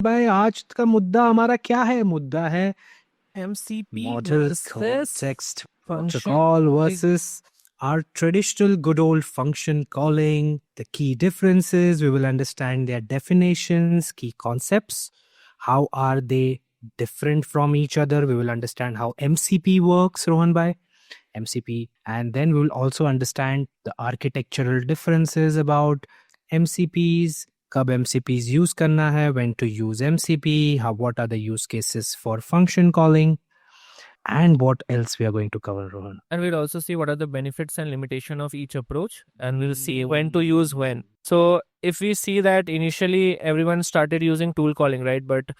भाई आज का मुद्दा हमारा क्या है? मुद्दा है MCP model versus context function. protocol versus our traditional good old function calling, the key differences. We will understand their definitions, key concepts. How are they different from each other? We will understand how MCP works, Rohan bhai. MCP, and then we will also understand the architectural differences about MCPs, कब MCPs use करना है, when to use MCP, how what are the use cases for function calling, and what else we are going to cover, Rohan. And we'll also see what are the benefits and limitation of each approach, and we'll see when to use when. So if we see that initially everyone started using tool calling, right? But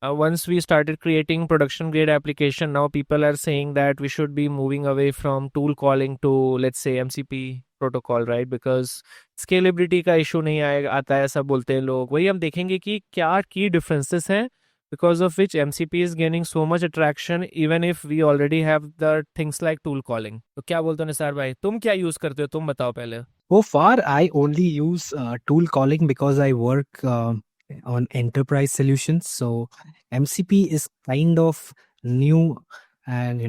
once we started creating production grade application, now people are saying that we should be moving away from tool calling to, let's say, MCP protocol, right? Because scalability का issue नहीं आएगा आता है, ऐसा बोलते हैं लोग. वही हम देखेंगे कि क्या key differences हैं because of which MCP is gaining so much attraction even if we already have the things like tool calling. तो क्या बोलते हो निसार भाई, तुम क्या यूज करते हो, तुम बताओ पहले. So far, I only use tool calling because I work on enterprise solutions. So MCP is kind of new, and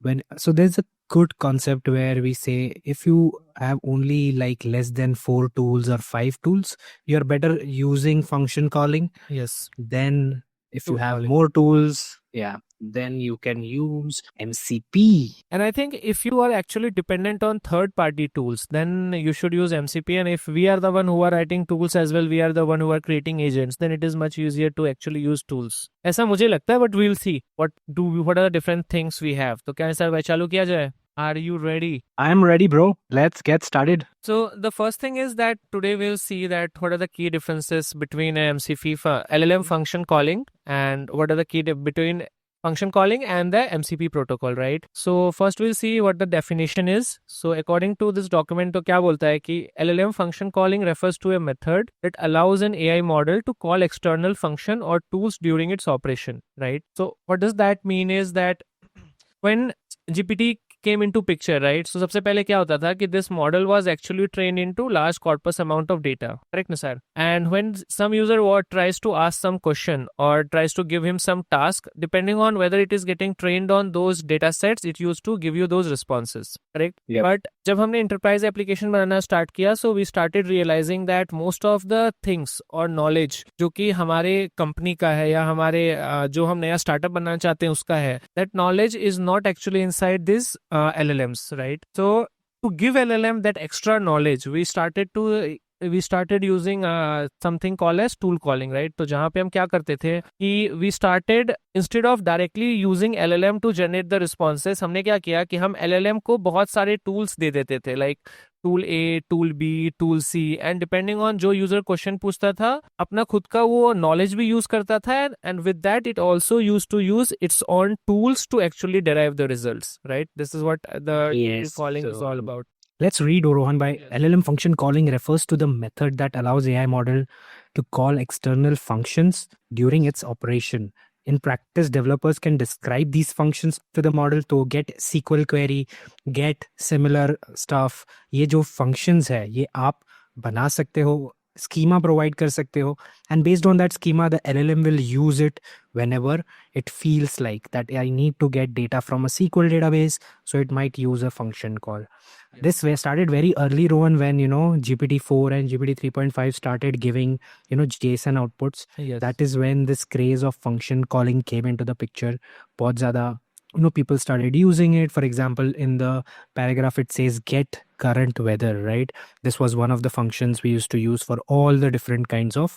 when so there's a good concept where we say if you have only like less than 4 tools or 5 tools, you're better using function calling. Yes. Then if you Tool have calling. more tools, yeah, then you can use MCP. And I think if you are actually dependent on third party tools, then you should use MCP. And if we are the one who are writing tools as well, we are the one who are creating agents, then it is much easier to actually use tools. ऐसा मुझे लगता है, but we'll see what are the different things we have. तो क्या sir भाई चालू किया जाए? Are you ready? I'm ready, bro. Let's get started. So the first thing is that today we'll see that what are the key differences between MCP LLM function calling, and what are the key between function calling and the MCP protocol, right? So first we'll see what the definition is. So according to this document, तो क्या बोलता है कि LLM function calling refers to a method that allows an AI model to call external function or tools during its operation, right? So what does that mean is that when GPT came into picture, right? So सबसे पहले क्या होता था कि this model was actually trained into large corpus amount of data, correct, sir? And when some user tries to ask some question or tries to give him some task, depending on whether it is getting trained on those data sets, it used to give you those responses, correct? Yep. But जब हमने enterprise application बनाना start किया, so we started realizing that most of the things or knowledge जो कि हमारे company का है या हमारे जो हम नया startup बनाना चाहते हैं उसका है, that knowledge is not actually inside this LLMs, right? So to give LLM that extra knowledge, we started using something called as tool calling, right? तो जहाँ पे हम क्या करते थे कि we started instead of directly using LLM to generate the responses, हमने क्या किया कि हम LLM को बहुत सारे tools दे देते थे, like tool A, tool B, tool C, and depending on जो यूजर क्वेश्चन पूछता था अपना खुद का वो नॉलेज भी यूज करता था, and with that it also use to use its own tools to actually derive the results, right? This is what the calling is all about. Let's read, Rohan. By LLM function calling refers to the method that allows AI model to call external functions during its operation. In practice, developers can describe these functions to the model to get SQL query, get similar stuff. ये जो functions है, ये आप बना सकते हो, schema provide कर सकते हो, and based on that schema, the LLM will use it whenever it feels like that I need to get data from a SQL database, so it might use a function call. This way started very early, Rohan, when GPT-4 and GPT 3.5 started giving JSON outputs. Yes. That is when this craze of function calling came into the picture. बहुत ज़्यादा people started using it. For example, in the paragraph it says get current weather, right? This was one of the functions we used to use for all the different kinds of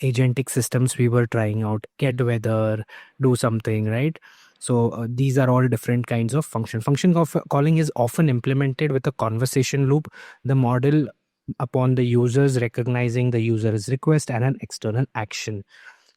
agentic systems we were trying out. Get weather, do something, right? So these are all different kinds of function. Function calling is often implemented with a conversation loop. The model upon the users recognizing the user's request and an external action.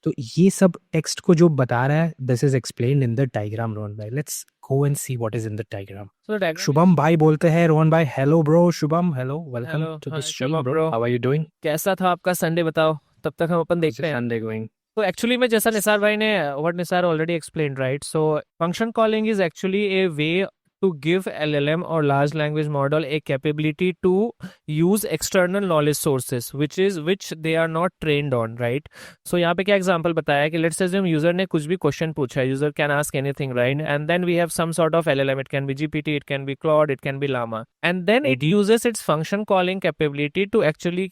तो ये सब text को जो बता रहा है, this is explained in the diagram, Rohan भाई. Let's go and see what is in the diagram. Shubham भाई बोलते हैं रोहन भाई. Hello bro Shubham. Hello, welcome to the stream bro. How are you doing? कैसा था आपका संडे बताओ, तब तक हम अपन देखते हैं. Sunday going. So actually में जैसा निसार भाई ने what Nisar already explained, right? So function calling is actually a way to give LLM or large language model a capability to use external knowledge sources which they are not trained on, right? So यहाँ पे क्या example बताया है कि let's assume user ने कुछ भी question पूछा है, user can ask anything, right? And then we have some sort of LLM, it can be GPT, it can be Claude, it can be Llama, and then it uses its function calling capability to actually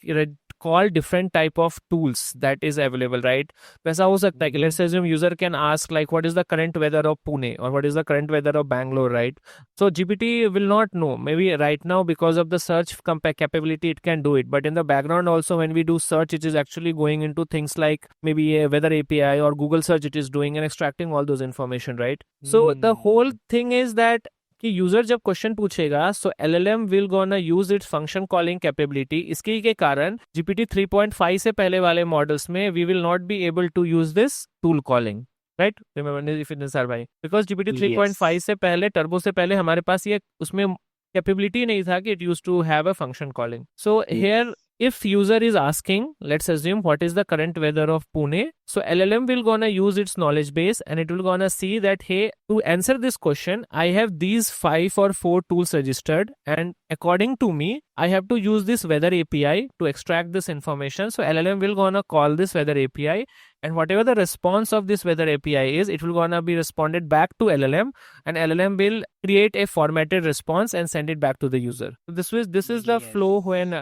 call different type of tools that is available, right? वैसा हो सकता है कि let's assume user can ask like what is the current weather of Pune or what is the current weather of Bangalore, right? So GPT will not know. Maybe right now because of the search capability it can do it, but in the background also when we do search it is actually going into things like maybe a weather API or Google search it is doing and extracting all those information, right? So the whole thing is that कि user जब question पूछेगा सो LLM will gonna use its function calling capability. इसके के कारण GPT 3.5 से पहले वाले models में we will not be able to use this tool calling, right? Remember sir भाई, बिकॉज GPT 3.5 से पहले, टर्बो से पहले हमारे पास ये उसमें कैपेबिलिटी नहीं था कि it use to have a function calling. So here if user is asking, let's assume what is the current weather of Pune, so LLM will gonna use its knowledge base and it will gonna see that hey, to answer this question I have these 5 or 4 tools registered and according to me I have to use this weather API to extract this information. So LLM will gonna call this weather API and whatever the response of this weather API is, it will gonna be responded back to LLM and LLM will create a formatted response and send it back to the user. So this is the flow when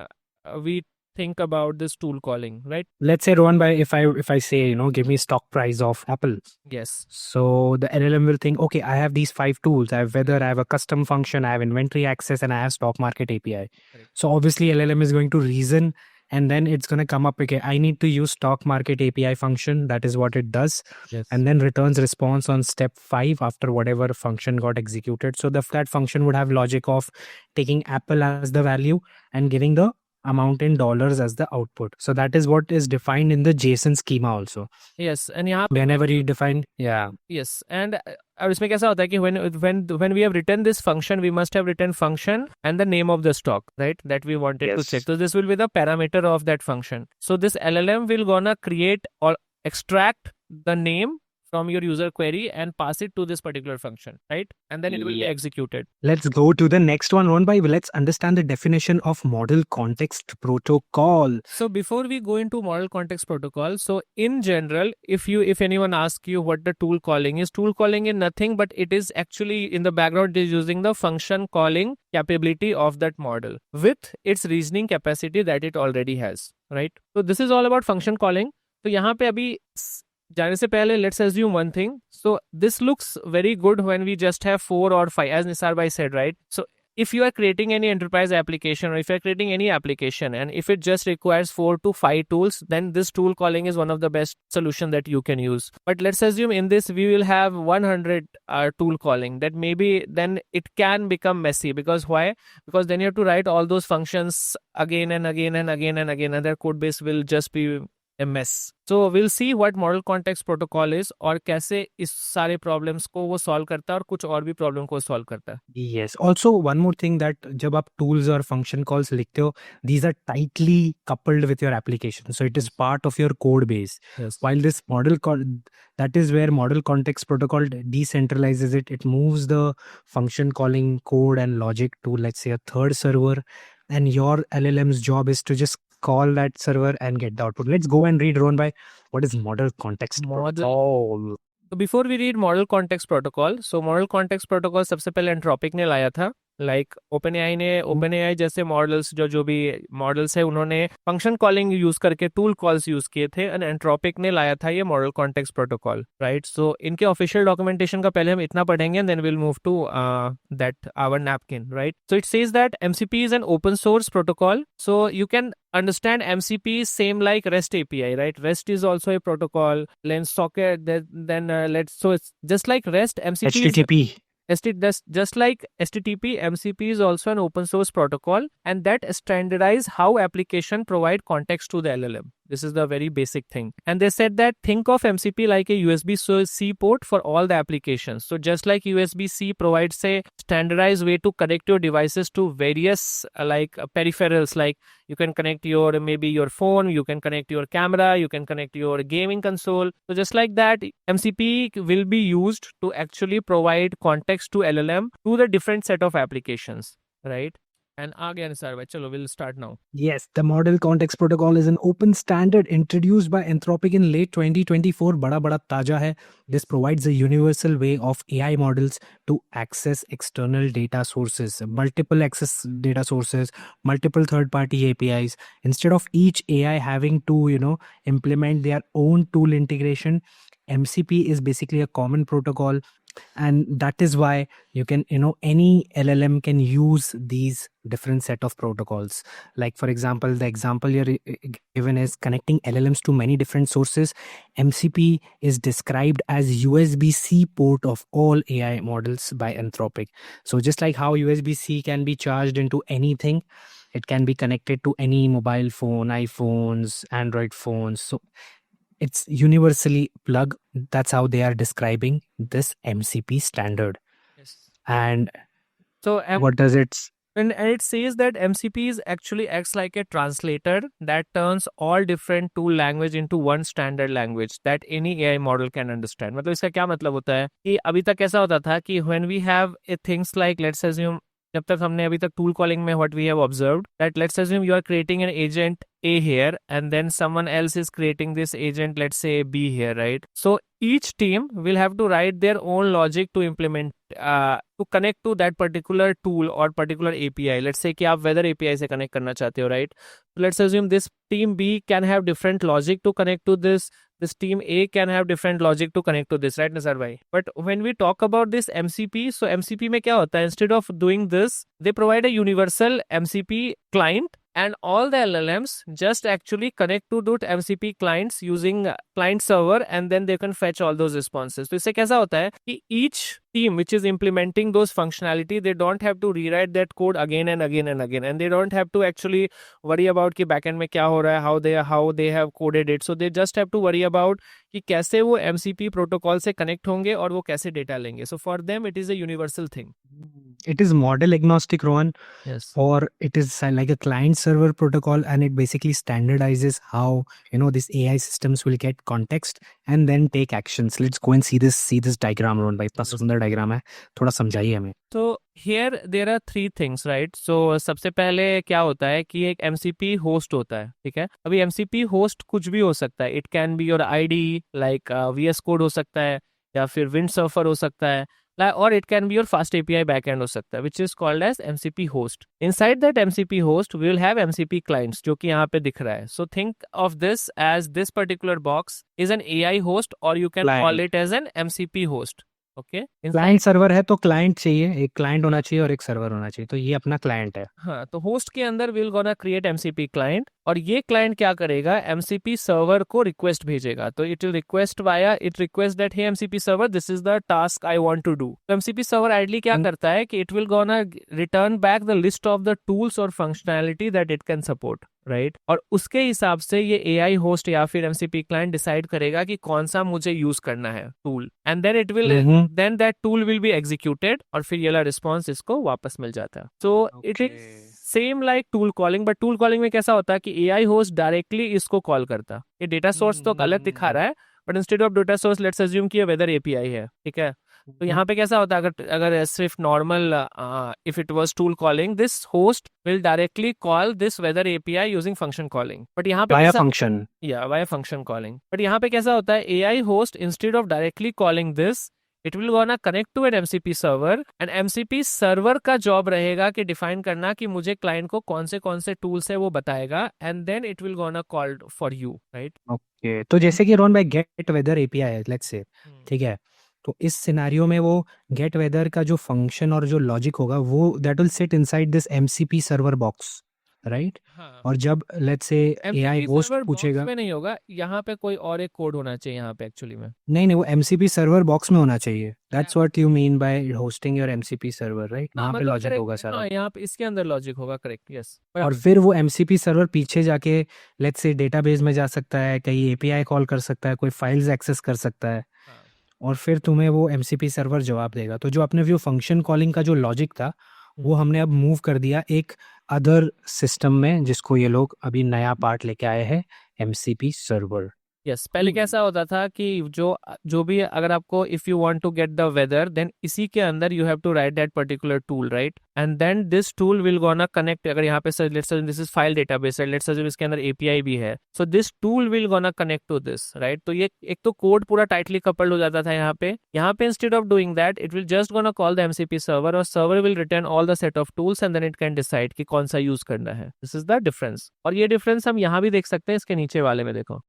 we think about this tool calling, right? Let's say, Rohan bhai, if I say, give me stock price of Apple. Yes. So the LLM will think, okay, I have these 5 tools. I have weather, I have a custom function, I have inventory access, and I have stock market API. Correct. So obviously LLM is going to reason and then it's going to come up, okay, I need to use stock market API function. That is what it does. Yes. And then returns response on step 5 after whatever function got executed. So that function would have logic of taking Apple as the value and giving the amount in dollars as the output. So that is what is defined in the JSON schema also. Yes, and यहाँ Whenever you define, yeah. Yes, and और इसमें कैसा होता है कि when we have written this function, we must have written function and the name of the stock, right? That we wanted to check. So this will be the parameter of that function. So this LLM will gonna create or extract the name from your user query and pass it to this particular function, right? And then it will be executed. Let's go to the next one, Ron bhai. Let's understand the definition of model context protocol. So before we go into model context protocol, so in general, if anyone asks you what the tool calling is nothing but it is actually in the background it is using the function calling capability of that model with its reasoning capacity that it already has, right? So this is all about function calling. तो यहाँ पे अभी जाने से पहले let's assume one thing. So this looks very good when we just have 4 or 5, as Nisar bhai said, right? So if you are creating any enterprise application or if you are creating any application and if it just requires 4 to 5 tools, then this tool calling is one of the best solution that you can use. But let's assume in this we will have 100 tool calling, that maybe then it can become messy. Because why? Because then you have to write all those functions again and again and again and again and their code base will just be a mess. So we'll see what model context protocol is और कैसे इस सारे problems को वो solve करता है और कुछ और भी problem को solve करता है. Yes. Also, one more thing that जब आप tools और function calls लिखते हो, these are tightly coupled with your application. So it is part of your code base. Yes. While this that is where model context protocol decentralizes it. It moves the function calling code and logic to, let's say, a third server, and your LLM's job is to just call that server and get the output. Let's go and read, Rohan bhai, what is model context protocol? So before we read model context protocol, so model context protocol सबसे पहले Anthropic ने लाया था. Like OpenAI जैसे models जो भी models है उन्होंने फंक्शन कॉलिंग यूज करके टूल कॉल्स यूज किए थे एंड एंट्रोपिक ने लाया था ये model context protocol, right? So इनके ऑफिशियल डॉक्यूमेंटेशन का पहले हम इतना पढ़ेंगे and then will move to that our napkin, right? So it says that MCP is an open source protocol, so you can understand MCP is same like REST API, right? REST is also a protocol. Lens socket, so it's just like REST. MCP HTTP. Just like HTTP, MCP is also an open source protocol and that standardize how application provide context to the LLM, This is the very basic thing. And they said that think of MCP like a USB-C port for all the applications. So just like USB-C provides a standardized way to connect your devices to various peripherals, like you can connect maybe your phone, you can connect your camera, you can connect your gaming console. So just like that, MCP will be used to actually provide context to LLM to the different set of applications, right? And again, sir, chalo, we'll start now. Yes, the Model Context Protocol is an open standard introduced by Anthropic in late 2024. बड़ा ताजा है. This provides a universal way of AI models to access external data sources, multiple access data sources, multiple third-party APIs. Instead of each AI having to, implement their own tool integration, MCP is basically a common protocol, and that is why you can, any LLM can use these different set of protocols. Like for example, the example you're given is connecting LLMs to many different sources. MCP is described as USB-C port of all AI models by Anthropic. So just like how USB-C can be charged into anything, it can be connected to any mobile phone, iPhones, Android phones. So it's universally plug. That's how they are describing this MCP standard. Yes. And so what does it? And it says that MCP is actually acts like a translator that turns all different tool language into one standard language that any AI model can understand. मतलब इसका क्या मतलब होता है कि अभी तक ऐसा होता था कि when we have things like, let's assume, जब तक हमने अभी तक टूल कॉलिंग में what we have observed, that let's assume you are creating an agent A here and then someone else is creating this agent, let's say B here, right? So each team will have to write their own logic to implement to connect to that particular tool or particular API. Let's say कि आप weather API से connect करना चाहते हो, right? So let's assume this team B can have different logic to connect to this. This team A can have different logic to connect to this, right, Nazar bhai? But when we talk about this MCP, so MCP में क्या होता है? Instead of doing this, they provide a universal MCP client, and all the LLMs just actually connect to those MCP clients using client server, and then they can fetch all those responses. तो इससे कैसा होता है कि each team which is implementing those functionality, they don't have to rewrite that code again and again and again, and they don't have to actually worry about कि backend में क्या हो रहा है, how they have coded it. So they just have to worry about कि कैसे वो MCP protocol से connect होंगे और वो कैसे data लेंगे. So for them it is a universal thing. It is model agnostic, Rohan. Yes. Or it is like a client server protocol, and it basically standardizes how these AI systems will get context and then take actions. Let's go and see this diagram, Rohan. भाई इतना सुंदर diagram है, थोड़ा समझाइए हमें. So here there are three things, right? So सबसे पहले क्या होता है कि एक MCP host होता है, ठीक है? अभी MCP host कुछ भी हो सकता है. It can be your IDE, like VS Code हो सकता है, या फिर Windsurfer हो सकता है, or it can be your fast API backend हो सकता है, which is called as MCP host. Inside that MCP host, we will have MCP clients, जो कि यहाँ पे दिख रहा है. So think of this as this particular box is an AI host, or you can call it as an MCP host. Okay, client server है तो client चाहिए, एक क्लाइंट होना चाहिए और एक सर्वर होना चाहिए, तो ये अपना क्लाइंट है. हाँ, तो होस्ट के अंदर will gonna create MCP client, और ये क्लाइंट क्या करेगा, एमसीपी सर्वर को रिक्वेस्ट भेजेगा. तो it will request that hey MCP server, this is the task I want to do. तो एमसीपी सर्वर आइडली क्या करता है कि it will gonna return back the list of the tools और functionality that it can support, right? और उसके हिसाब से ये एआई होस्ट या फिर एमसीपी क्लाइंट डिसाइड करेगा कि कौन सा मुझे यूज करना है tool, and then it will then that tool will be executed, और फिर ये रिस्पॉन्स इसको वापस मिल जाता है. So it is same like tool calling, but tool calling में कैसा होता है कि एआई होस्ट डायरेक्टली इसको कॉल करता है. ये डेटा सोर्स तो गलत दिखा रहा है, but instead of data source let's assume कि ये वेदर एपीआई है, ठीक है? तो यहाँ पे कैसा होता है, अगर सिर्फ normal if it was tool calling, this host will directly call this weather API using function calling. But यहाँ पे वाया फंक्शन कॉलिंग. बट यहाँ पे कैसा होता है, AI host instead of directly calling this, it will gonna connect to an MCP server, and MCP server का job रहेगा कि डिफाइन करना कि मुझे क्लाइंट को कौन से टूल्स है वो बताएगा, and then it will gonna call for you, right? Okay, तो जैसे कि रोहन भाई गेट वेदर एपीआई है, लेट्स से, ठीक है, तो इस सिनेरियो में वो गेट वेदर का जो फंक्शन और जो लॉजिक होगा वो that will sit inside this MCP server box, right? हाँ और जब let's say AI MCP host server box पूछेगा, में नहीं होगा, यहाँ पे कोई और एक कोड होना चाहिए यहाँ पे एक्चुअली में। नहीं नहीं, वो एमसीपी सर्वर बॉक्स में होना चाहिए। That's what you mean by hosting your MCP server, right? हाँ वहाँ पे मतलब लॉजिक करेक्ट, होगा सारा। हाँ यहाँ पे इसके अंदर लॉजिक होगा, करेक्ट, यस। और फिर वो एमसीपी सर्वर पीछे जाके लेट्स से डेटाबेस में जा सकता है, कहीं एपीआई कॉल कर सकता है, कोई फाइल्स एक्सेस कर सकता है, हाँ और फिर तुम्हें वो एमसीपी सर्वर जवाब देगा। तो जो अपने व्यू फंक्शन कॉलिंग का जो लॉजिक था, वो हमने अब मूव कर दिया एक अदर सिस्टम में, जिसको ये लोग अभी नया पार्ट लेके आए हैं, एमसीपी सर्वर। यस, पहले कैसा होता था कि जो जो भी अगर आपको if you want to get the weather, then इसी के अंदर you have to write that particular tool, right? And then this tool will gonna connect, अगर यहाँ पे let's say this is file database, let's say इसके अंदर API भी है, so this tool will gonna connect to this, right? तो ये एक तो कोड पूरा टाइटली कपल्ड हो जाता था यहाँ पे instead of doing that it will just gonna call the MCP server, और server will return all the set of tools and then it can decide कि कौन सा यूज करना है। This is the difference. और ये डिफरेंस हम यहाँ भी देख सकते हैं, इसके नीचे वाले में देखो,